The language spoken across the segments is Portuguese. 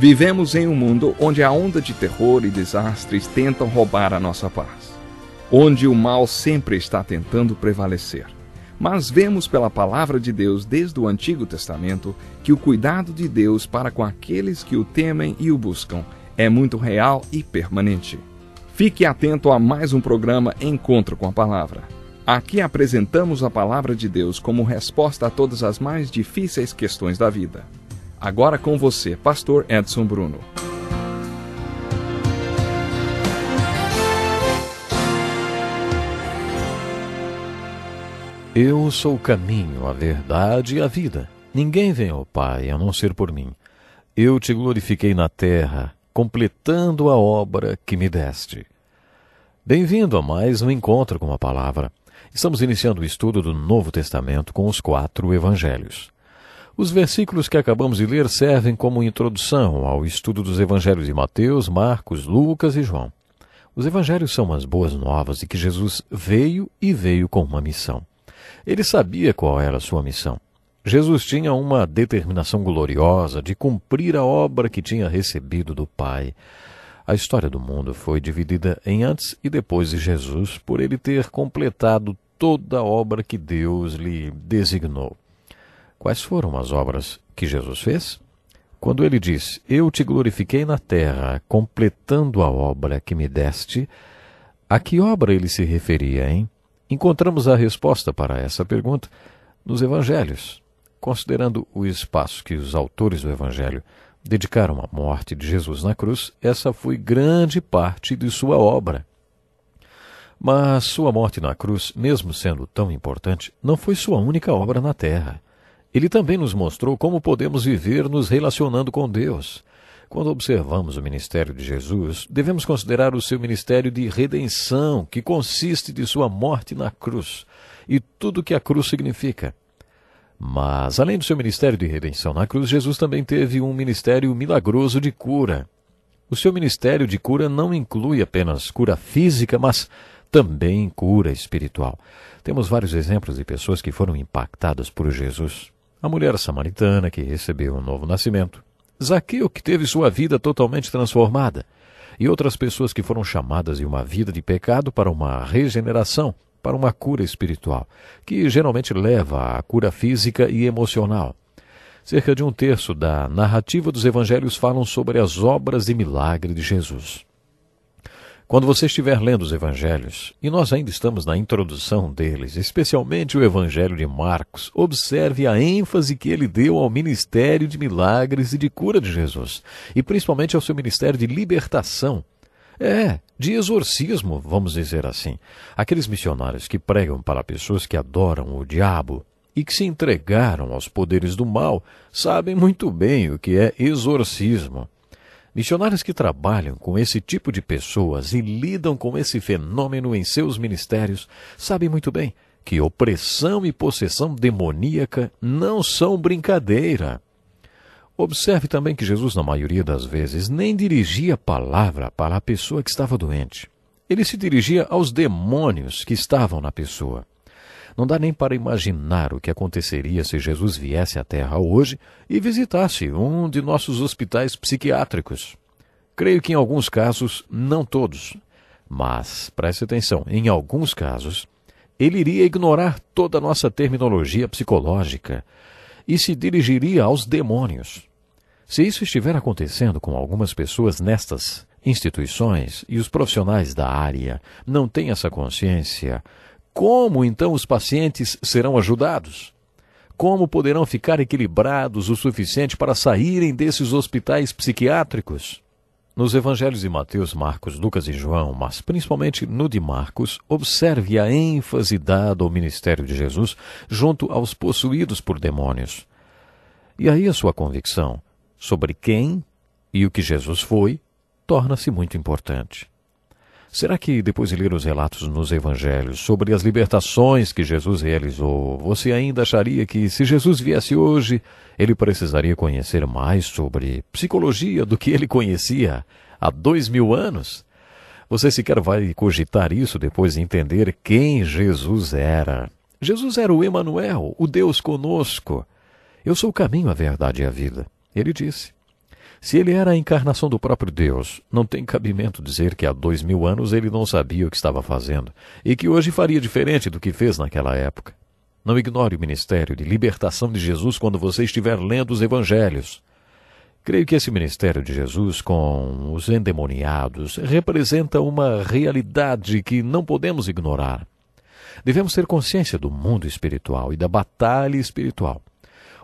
Vivemos em um mundo onde a onda de terror e desastres tentam roubar a nossa paz, onde o mal sempre está tentando prevalecer. Mas vemos pela palavra de Deus desde o Antigo Testamento que o cuidado de Deus para com aqueles que o temem e o buscam é muito real e permanente. Fique atento a mais um programa Encontro com a Palavra. Aqui apresentamos a palavra de Deus como resposta a todas as mais difíceis questões da vida. Agora com você, Pastor Edson Bruno. Eu sou o caminho, a verdade e a vida. Ninguém vem ao Pai a não ser por mim. Eu te glorifiquei na terra, completando a obra que me deste. Bem-vindo a mais um Encontro com a Palavra. Estamos iniciando o estudo do Novo Testamento com os 4 Evangelhos. Os versículos que acabamos de ler servem como introdução ao estudo dos Evangelhos de Mateus, Marcos, Lucas e João. Os Evangelhos são as boas novas de que Jesus veio e veio com uma missão. Ele sabia qual era a sua missão. Jesus tinha uma determinação gloriosa de cumprir a obra que tinha recebido do Pai. A história do mundo foi dividida em antes e depois de Jesus, por ele ter completado toda a obra que Deus lhe designou. Quais foram as obras que Jesus fez? Quando ele diz, eu te glorifiquei na terra, completando a obra que me deste, a que obra ele se referia, hein? Encontramos a resposta para essa pergunta nos Evangelhos, considerando o espaço que os autores do Evangelho dedicaram à morte de Jesus na cruz. Essa foi grande parte de sua obra. Mas sua morte na cruz, mesmo sendo tão importante, não foi sua única obra na terra. Ele também nos mostrou como podemos viver nos relacionando com Deus. Quando observamos o ministério de Jesus, devemos considerar o seu ministério de redenção, que consiste de sua morte na cruz, e tudo o que a cruz significa. Mas, além do seu ministério de redenção na cruz, Jesus também teve um ministério milagroso de cura. O seu ministério de cura não inclui apenas cura física, mas também cura espiritual. Temos vários exemplos de pessoas que foram impactadas por Jesus. A mulher samaritana, que recebeu um novo nascimento. Zaqueu, que teve sua vida totalmente transformada, e outras pessoas que foram chamadas de uma vida de pecado para uma regeneração, para uma cura espiritual, que geralmente leva à cura física e emocional. Cerca de 1/3 da narrativa dos evangelhos falam sobre as obras de milagre de Jesus. Quando você estiver lendo os evangelhos, e nós ainda estamos na introdução deles, especialmente o evangelho de Marcos, observe a ênfase que ele deu ao ministério de milagres e de cura de Jesus, e principalmente ao seu ministério de libertação. De exorcismo, vamos dizer assim. Aqueles missionários que pregam para pessoas que adoram o diabo e que se entregaram aos poderes do mal, sabem muito bem o que é exorcismo. Missionários que trabalham com esse tipo de pessoas e lidam com esse fenômeno em seus ministérios sabem muito bem que opressão e possessão demoníaca não são brincadeira. Observe também que Jesus, na maioria das vezes, nem dirigia a palavra para a pessoa que estava doente. Ele se dirigia aos demônios que estavam na pessoa. Não dá nem para imaginar o que aconteceria se Jesus viesse à Terra hoje e visitasse um de nossos hospitais psiquiátricos. Creio que em alguns casos, não todos, mas, preste atenção, em alguns casos, ele iria ignorar toda a nossa terminologia psicológica e se dirigiria aos demônios. Se isso estiver acontecendo com algumas pessoas nestas instituições e os profissionais da área não têm essa consciência, como então os pacientes serão ajudados? Como poderão ficar equilibrados o suficiente para saírem desses hospitais psiquiátricos? Nos evangelhos de Mateus, Marcos, Lucas e João, mas principalmente no de Marcos, observe a ênfase dada ao ministério de Jesus junto aos possuídos por demônios. E aí a sua convicção sobre quem e o que Jesus foi torna-se muito importante. Será que, depois de ler os relatos nos evangelhos sobre as libertações que Jesus realizou, você ainda acharia que, se Jesus viesse hoje, ele precisaria conhecer mais sobre psicologia do que ele conhecia há 2000 anos? Você sequer vai cogitar isso depois de entender quem Jesus era. Jesus era o Emanuel, o Deus conosco. Eu sou o caminho, a verdade e a vida. Ele disse. Se ele era a encarnação do próprio Deus, não tem cabimento dizer que há 2000 anos ele não sabia o que estava fazendo e que hoje faria diferente do que fez naquela época. Não ignore o ministério de libertação de Jesus quando você estiver lendo os evangelhos. Creio que esse ministério de Jesus com os endemoniados representa uma realidade que não podemos ignorar. Devemos ter consciência do mundo espiritual e da batalha espiritual.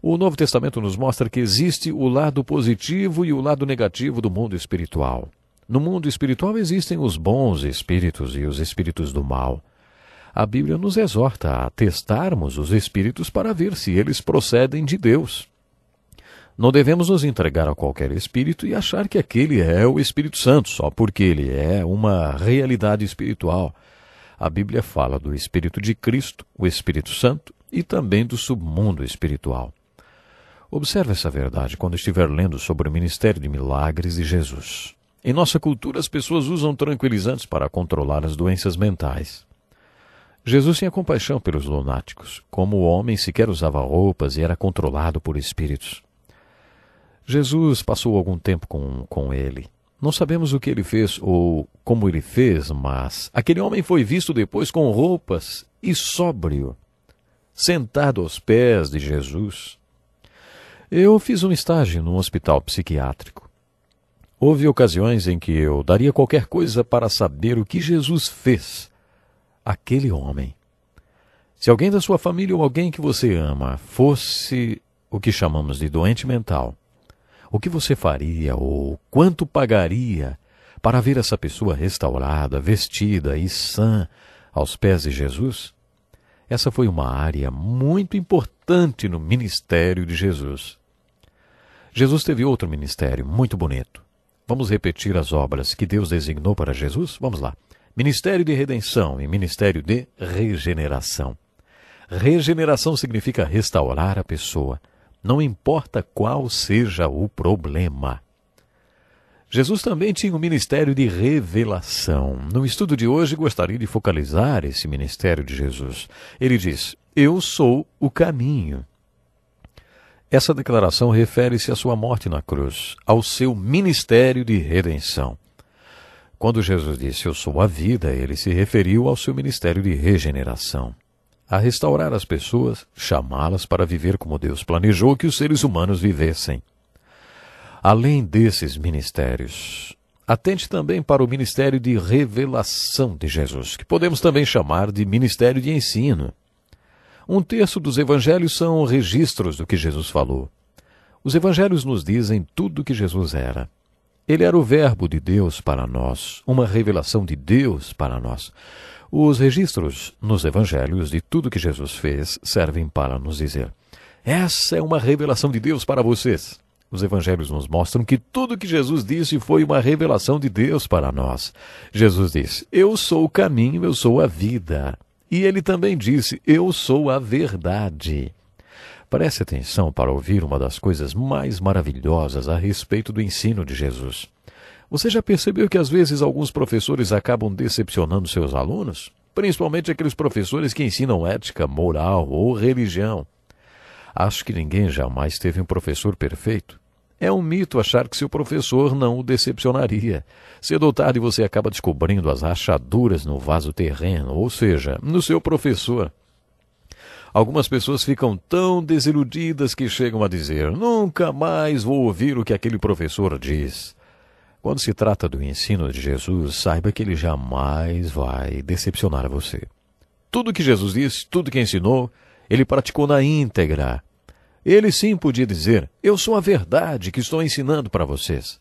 O Novo Testamento nos mostra que existe o lado positivo e o lado negativo do mundo espiritual. No mundo espiritual existem os bons espíritos e os espíritos do mal. A Bíblia nos exorta a testarmos os espíritos para ver se eles procedem de Deus. Não devemos nos entregar a qualquer espírito e achar que aquele é o Espírito Santo, só porque ele é uma realidade espiritual. A Bíblia fala do Espírito de Cristo, o Espírito Santo, e também do submundo espiritual. Observe essa verdade quando estiver lendo sobre o ministério de milagres de Jesus. Em nossa cultura, as pessoas usam tranquilizantes para controlar as doenças mentais. Jesus tinha compaixão pelos lunáticos. Como o homem sequer usava roupas e era controlado por espíritos. Jesus passou algum tempo com ele. Não sabemos o que ele fez ou como ele fez, mas aquele homem foi visto depois com roupas e sóbrio, sentado aos pés de Jesus. Eu fiz um estágio num hospital psiquiátrico. Houve ocasiões em que eu daria qualquer coisa para saber o que Jesus fez àquele homem. Se alguém da sua família ou alguém que você ama fosse o que chamamos de doente mental, o que você faria ou quanto pagaria para ver essa pessoa restaurada, vestida e sã aos pés de Jesus? Essa foi uma área muito importante no ministério de Jesus. Jesus teve outro ministério muito bonito. Vamos repetir as obras que Deus designou para Jesus? Vamos lá. Ministério de redenção e ministério de regeneração. Regeneração significa restaurar a pessoa, não importa qual seja o problema. Jesus também tinha um ministério de revelação. No estudo de hoje, gostaria de focalizar esse ministério de Jesus. Ele diz: eu sou o caminho. Essa declaração refere-se à sua morte na cruz, ao seu ministério de redenção. Quando Jesus disse, eu sou a vida, ele se referiu ao seu ministério de regeneração. A restaurar as pessoas, chamá-las para viver como Deus planejou que os seres humanos vivessem. Além desses ministérios, atente também para o ministério de revelação de Jesus, que podemos também chamar de ministério de ensino. Um terço dos evangelhos são registros do que Jesus falou. Os evangelhos nos dizem tudo o que Jesus era. Ele era o verbo de Deus para nós, uma revelação de Deus para nós. Os registros nos evangelhos de tudo que Jesus fez servem para nos dizer: essa é uma revelação de Deus para vocês. Os evangelhos nos mostram que tudo que Jesus disse foi uma revelação de Deus para nós. Jesus disse, eu sou o caminho, eu sou a vida. E ele também disse, eu sou a verdade. Preste atenção para ouvir uma das coisas mais maravilhosas a respeito do ensino de Jesus. Você já percebeu que às vezes alguns professores acabam decepcionando seus alunos? Principalmente aqueles professores que ensinam ética, moral ou religião. Acho que ninguém jamais teve um professor perfeito. É um mito achar que seu professor não o decepcionaria. Cedo ou tarde você acaba descobrindo as rachaduras no vaso terreno, ou seja, no seu professor. Algumas pessoas ficam tão desiludidas que chegam a dizer, nunca mais vou ouvir o que aquele professor diz. Quando se trata do ensino de Jesus, saiba que ele jamais vai decepcionar você. Tudo que Jesus disse, tudo que ensinou, ele praticou na íntegra. Ele sim podia dizer, eu sou a verdade que estou ensinando para vocês.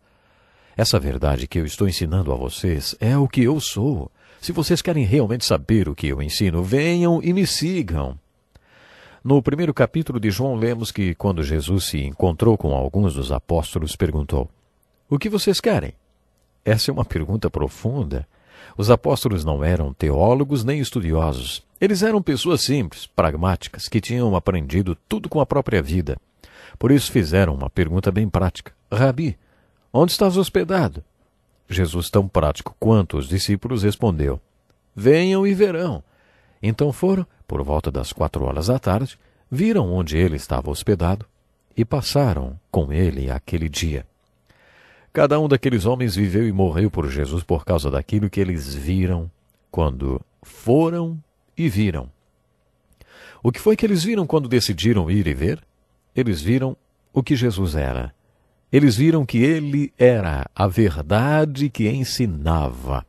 Essa verdade que eu estou ensinando a vocês é o que eu sou. Se vocês querem realmente saber o que eu ensino, venham e me sigam. No primeiro capítulo de João, lemos que quando Jesus se encontrou com alguns dos apóstolos, perguntou, o que vocês querem? Essa é uma pergunta profunda. Os apóstolos não eram teólogos nem estudiosos. Eles eram pessoas simples, pragmáticas, que tinham aprendido tudo com a própria vida. Por isso fizeram uma pergunta bem prática. Rabi, onde estás hospedado? Jesus, tão prático quanto os discípulos, respondeu, venham e verão. Então foram, por volta das 4 da tarde, viram onde ele estava hospedado e passaram com ele aquele dia. Cada um daqueles homens viveu e morreu por Jesus por causa daquilo que eles viram quando foram e viram. O que foi que eles viram quando decidiram ir e ver? Eles viram o que Jesus era. Eles viram que ele era a verdade que ensinava.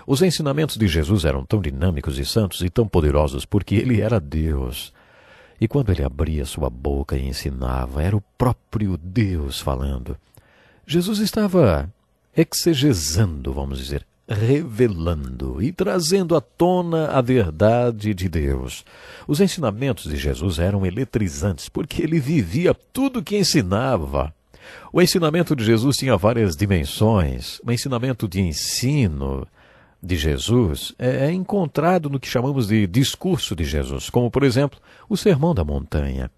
Os ensinamentos de Jesus eram tão dinâmicos e santos e tão poderosos porque ele era Deus. E quando ele abria sua boca e ensinava, era o próprio Deus falando. Jesus estava exegesando, vamos dizer, revelando e trazendo à tona a verdade de Deus. Os ensinamentos de Jesus eram eletrizantes porque ele vivia tudo que ensinava. O ensinamento de Jesus tinha várias dimensões. O ensinamento de ensino de Jesus é encontrado no que chamamos de discurso de Jesus, como, por exemplo, o Sermão da Montanha.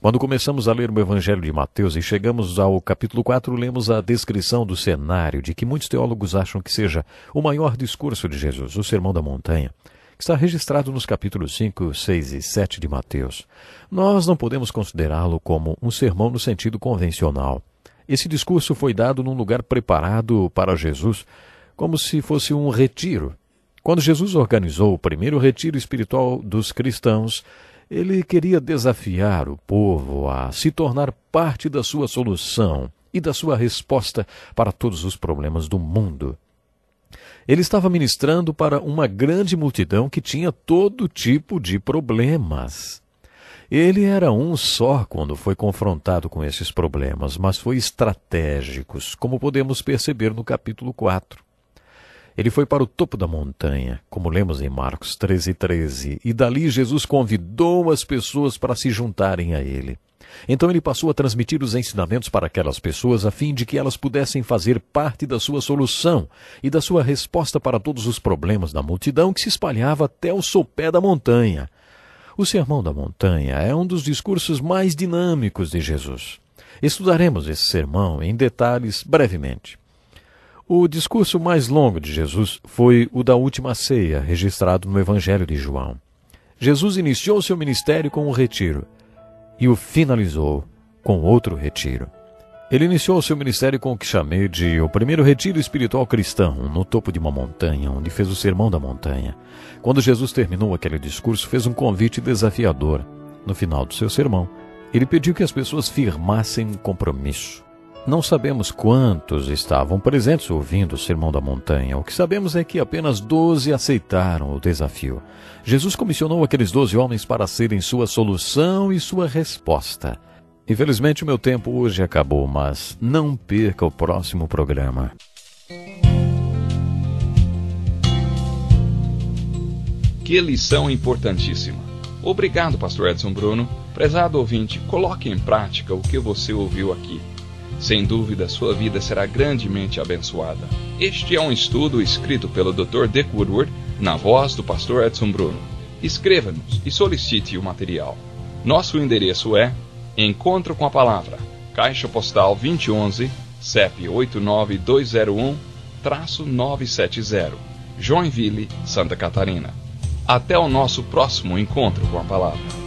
Quando começamos a ler o Evangelho de Mateus e chegamos ao capítulo 4, lemos a descrição do cenário de que muitos teólogos acham que seja o maior discurso de Jesus, o Sermão da Montanha, que está registrado nos capítulos 5, 6 e 7 de Mateus. Nós não podemos considerá-lo como um sermão no sentido convencional. Esse discurso foi dado num lugar preparado para Jesus, como se fosse um retiro. Quando Jesus organizou o primeiro retiro espiritual dos cristãos, ele queria desafiar o povo a se tornar parte da sua solução e da sua resposta para todos os problemas do mundo. Ele estava ministrando para uma grande multidão que tinha todo tipo de problemas. Ele era um só quando foi confrontado com esses problemas, mas foi estratégico, como podemos perceber no capítulo 4. Ele foi para o topo da montanha, como lemos em Marcos 13:13, e dali Jesus convidou as pessoas para se juntarem a ele. Então ele passou a transmitir os ensinamentos para aquelas pessoas a fim de que elas pudessem fazer parte da sua solução e da sua resposta para todos os problemas da multidão que se espalhava até o sopé da montanha. O Sermão da Montanha é um dos discursos mais dinâmicos de Jesus. Estudaremos esse sermão em detalhes brevemente. O discurso mais longo de Jesus foi o da última ceia, registrado no Evangelho de João. Jesus iniciou seu ministério com um retiro e o finalizou com outro retiro. Ele iniciou seu ministério com o que chamei de o primeiro retiro espiritual cristão, no topo de uma montanha, onde fez o Sermão da Montanha. Quando Jesus terminou aquele discurso, fez um convite desafiador. No final do seu sermão, ele pediu que as pessoas firmassem um compromisso. Não sabemos quantos estavam presentes ouvindo o Sermão da Montanha. O que sabemos é que apenas 12 aceitaram o desafio. Jesus comissionou aqueles 12 homens para serem sua solução e sua resposta. Infelizmente o meu tempo hoje acabou, mas não perca o próximo programa. Que lição importantíssima. Obrigado, Pastor Edson Bruno. Prezado ouvinte, coloque em prática o que você ouviu aqui. Sem dúvida, sua vida será grandemente abençoada. Este é um estudo escrito pelo Dr. Dick Woodward, na voz do Pastor Edson Bruno. Escreva-nos e solicite o material. Nosso endereço é Encontro com a Palavra, Caixa Postal 2011, CEP 89201-970, Joinville, Santa Catarina. Até o nosso próximo Encontro com a Palavra.